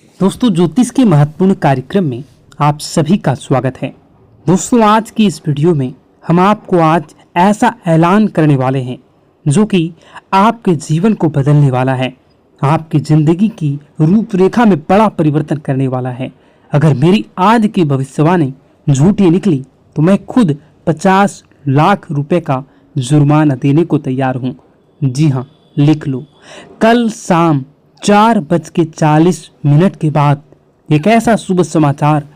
दोस्तों, ज्योतिष के महत्वपूर्ण कार्यक्रम में आप सभी का स्वागत है। दोस्तों, आज की इस वीडियो में हम आपको आज ऐसा ऐलान करने वाले हैं जो कि आपके जीवन को बदलने वाला है, आपकी जिंदगी की रूपरेखा में बड़ा परिवर्तन करने वाला है। अगर मेरी आज की भविष्यवाणी झूठी निकली तो मैं खुद 50 लाख रुपए का जुर्माना देने को तैयार हूँ। जी हाँ, लिख लो। कल शाम 4:40 के बाद एक ऐसा शुभ समाचार,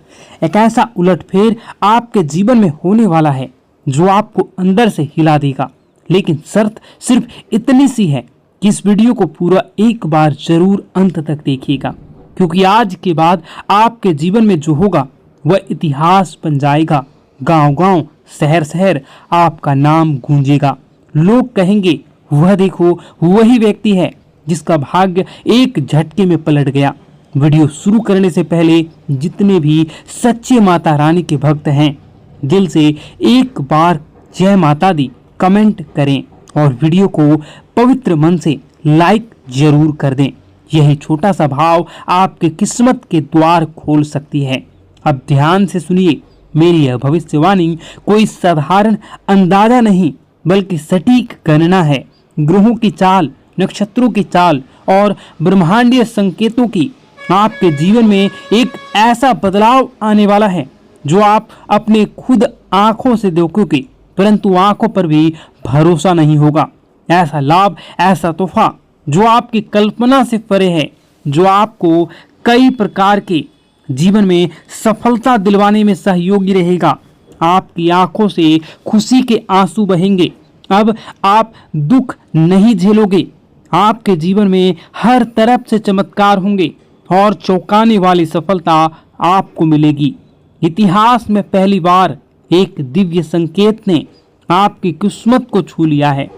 एक ऐसा उलटफेर आपके जीवन में होने वाला है जो आपको अंदर से हिला देगा। लेकिन शर्त सिर्फ इतनी सी है कि इस वीडियो को पूरा एक बार जरूर अंत तक देखिएगा, क्योंकि आज के बाद आपके जीवन में जो होगा वह इतिहास बन जाएगा। गांव-गांव, शहर-शहर आपका नाम गूंजेगा। लोग कहेंगे, वह देखो, वही व्यक्ति है जिसका भाग्य एक झटके में पलट गया। वीडियो शुरू करने से पहले जितने भी सच्चे माता रानी के भक्त हैं, दिल से एक बार जय माता दी कमेंट करें और वीडियो को पवित्र मन से लाइक जरूर कर दें। यही छोटा सा भाव आपके किस्मत के द्वार खोल सकती है। अब ध्यान से सुनिए, मेरी यह भविष्यवाणी कोई साधारण अंदाजा नहीं बल्कि सटीक गणना है। ग्रहों की चाल, नक्षत्रों की चाल और ब्रह्मांडीय संकेतों की आपके जीवन में एक ऐसा बदलाव आने वाला है जो आप अपने खुद आंखों से देखोगे, परंतु आंखों पर भी भरोसा नहीं होगा। ऐसा लाभ, ऐसा तोहफा जो आपकी कल्पना से परे है, जो आपको कई प्रकार के जीवन में सफलता दिलवाने में सहयोगी रहेगा। आपकी आंखों से खुशी के आंसू बहेंगे। अब आप दुख नहीं झेलोगे। आपके जीवन में हर तरफ से चमत्कार होंगे और चौंकाने वाली सफलता आपको मिलेगी। इतिहास में पहली बार एक दिव्य संकेत ने आपकी किस्मत को छू लिया है,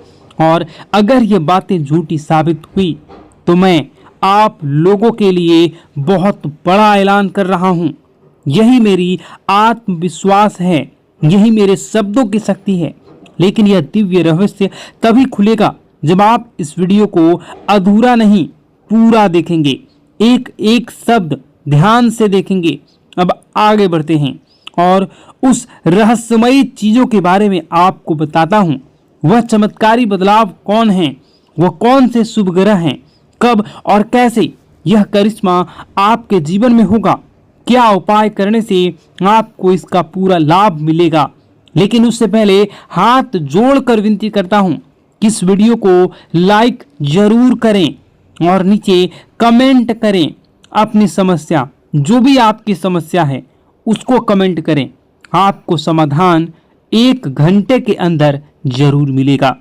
और अगर ये बातें झूठी साबित हुई तो मैं आप लोगों के लिए बहुत बड़ा ऐलान कर रहा हूँ। यही मेरी आत्मविश्वास है, यही मेरे शब्दों की शक्ति है। लेकिन यह दिव्य रहस्य तभी खुलेगा जब आप इस वीडियो को अधूरा नहीं, पूरा देखेंगे, एक एक शब्द ध्यान से देखेंगे। अब आगे बढ़ते हैं और उस रहस्यमयी चीजों के बारे में आपको बताता हूं। वह चमत्कारी बदलाव कौन है, वह कौन से शुभ ग्रह हैं, कब और कैसे यह करिश्मा आपके जीवन में होगा, क्या उपाय करने से आपको इसका पूरा लाभ मिलेगा। लेकिन उससे पहले हाथ जोड़कर विनती करता हूं कि इस वीडियो को लाइक जरूर करें और नीचे कमेंट करें अपनी समस्या, जो भी आपकी समस्या है उसको कमेंट करें। आपको समाधान 1 घंटे के अंदर जरूर मिलेगा।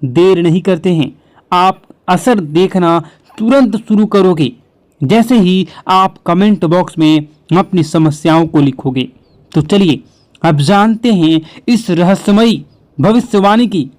देर नहीं करते हैं, आप असर देखना तुरंत शुरू करोगे जैसे ही आप कमेंट बॉक्स में अपनी समस्याओं को लिखोगे। तो चलिए अब जानते हैं इस रहस्यमयी भविष्यवाणी की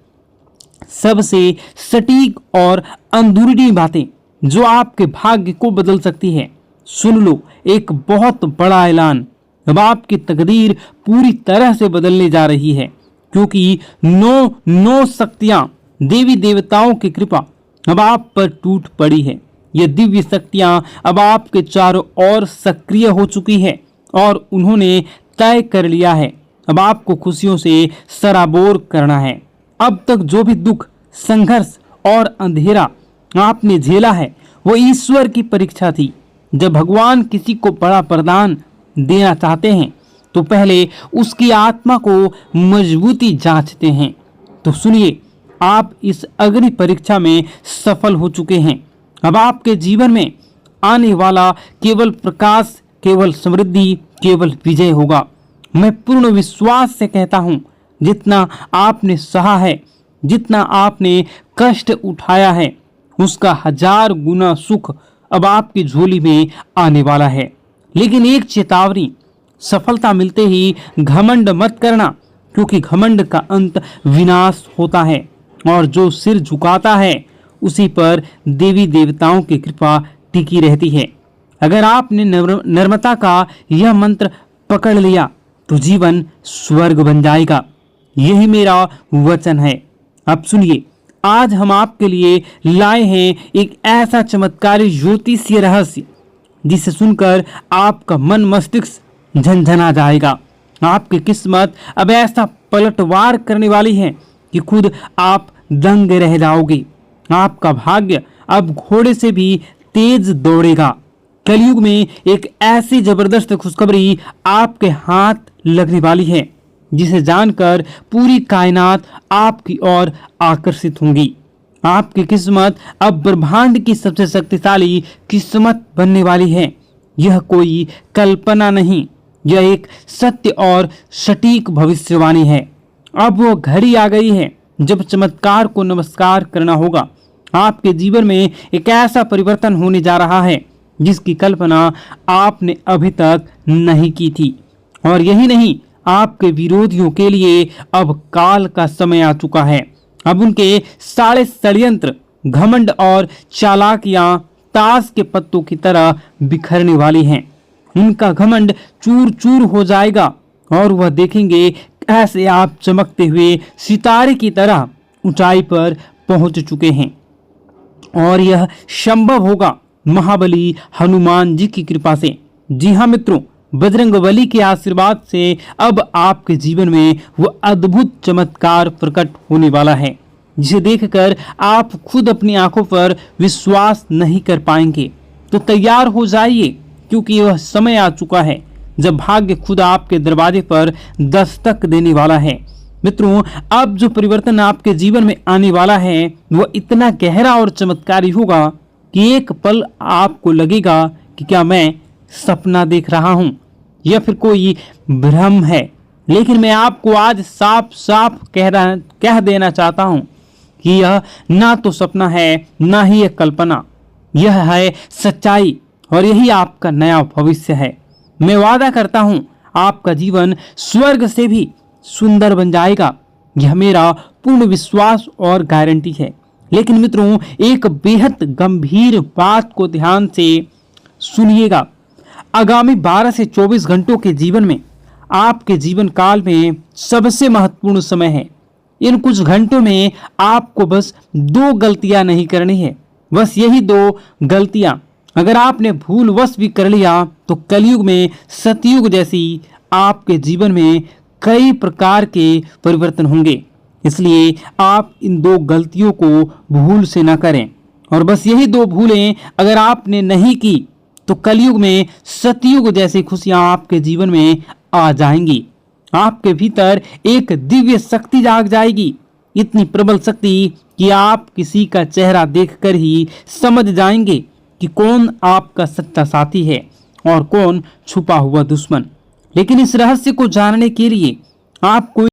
सबसे सटीक और अंदरूनी बातें जो आपके भाग्य को बदल सकती है। सुन लो, एक बहुत बड़ा ऐलान। अब आपकी तकदीर पूरी तरह से बदलने जा रही है, क्योंकि 9 शक्तियां, देवी देवताओं की कृपा अब आप पर टूट पड़ी है। ये दिव्य शक्तियां अब आपके चारों ओर सक्रिय हो चुकी है और उन्होंने तय कर लिया है अब आपको खुशियों से सराबोर करना है। अब तक जो भी दुख, संघर्ष और अंधेरा आपने झेला है वो ईश्वर की परीक्षा थी। जब भगवान किसी को बड़ा वरदान देना चाहते हैं तो पहले उसकी आत्मा को मजबूती जांचते हैं। तो सुनिए, आप इस अग्नि परीक्षा में सफल हो चुके हैं। अब आपके जीवन में आने वाला केवल प्रकाश, केवल समृद्धि, केवल विजय होगा। मैं पूर्ण विश्वास से कहता हूं, जितना आपने सहा है, जितना आपने कष्ट उठाया है, उसका 1000 गुना सुख अब आपकी झोली में आने वाला है। लेकिन एक चेतावनी, सफलता मिलते ही घमंड मत करना, क्योंकि घमंड का अंत विनाश होता है और जो सिर झुकाता है उसी पर देवी देवताओं की कृपा टिकी रहती है। अगर आपने नम्रता का यह मंत्र पकड़ लिया तो जीवन स्वर्ग बन जाएगा। यही मेरा वचन है। अब सुनिए, आज हम आपके लिए लाए हैं एक ऐसा चमत्कारी ज्योतिषीय रहस्य जिसे सुनकर आपका मन मस्तिष्क झनझना जाएगा। आपकी किस्मत अब ऐसा पलटवार करने वाली है कि खुद आप दंग रह जाओगे। आपका भाग्य अब घोड़े से भी तेज दौड़ेगा। कलयुग में एक ऐसी जबरदस्त खुशखबरी आपके हाथ लगने वाली है जिसे जानकर पूरी कायनात आपकी ओर आकर्षित होंगी। आपकी किस्मत अब ब्रह्मांड की सबसे शक्तिशाली किस्मत बनने वाली है। यह कोई कल्पना नहीं, यह एक सत्य और सटीक भविष्यवाणी है। अब वो घड़ी आ गई है जब चमत्कार को नमस्कार करना होगा। आपके जीवन में एक ऐसा परिवर्तन होने जा रहा है जिसकी कल्पना आपने अभी तक नहीं की थी। और यही नहीं, आपके विरोधियों के लिए अब काल का समय आ चुका है। अब उनके सारे षड्यंत्र, घमंड और चालाकियां ताश के पत्तों की तरह बिखरने वाली हैं। उनका घमंड चूर चूर हो जाएगा और वह देखेंगे कैसे आप चमकते हुए सितारे की तरह ऊंचाई पर पहुंच चुके हैं। और यह संभव होगा महाबली हनुमान जी की कृपा से। जी हाँ मित्रों, बजरंगबली के आशीर्वाद से अब आपके जीवन में वो अद्भुत चमत्कार प्रकट होने वाला है जिसे देखकर आप खुद अपनी आंखों पर विश्वास नहीं कर पाएंगे। तो तैयार हो जाइए, क्योंकि वह समय आ चुका है जब भाग्य खुद आपके दरवाजे पर दस्तक देने वाला है। मित्रों, अब जो परिवर्तन आपके जीवन में आने वाला है वह इतना गहरा और चमत्कारी होगा कि एक पल आपको लगेगा कि क्या मैं सपना देख रहा हूं या फिर कोई भ्रम है। लेकिन मैं आपको आज साफ साफ कह देना चाहता हूं कि यह ना तो सपना है ना ही एक कल्पना, यह है सच्चाई और यही आपका नया भविष्य है। मैं वादा करता हूं आपका जीवन स्वर्ग से भी सुंदर बन जाएगा। यह मेरा पूर्ण विश्वास और गारंटी है। लेकिन मित्रों, एक बेहद गंभीर बात को ध्यान से सुनिएगा। आगामी 12 से 24 घंटों के जीवन में आपके जीवन काल में सबसे महत्वपूर्ण समय है। इन कुछ घंटों में आपको बस 2 गलतियां नहीं करनी है। बस यही 2 गलतियां अगर आपने भूलवश भी कर लिया तो कलयुग में सतयुग जैसी आपके जीवन में कई प्रकार के परिवर्तन होंगे। इसलिए आप इन 2 गलतियों को भूल से न करें। और बस यही 2 भूलें अगर आपने नहीं की तो कलयुग में सतयुग जैसी खुशियां आपके जीवन में आ जाएंगी। आपके भीतर एक दिव्य शक्ति जाग जाएगी, इतनी प्रबल शक्ति कि आप किसी का चेहरा देखकर ही समझ जाएंगे कि कौन आपका सच्चा साथी है और कौन छुपा हुआ दुश्मन। लेकिन इस रहस्य को जानने के लिए आपको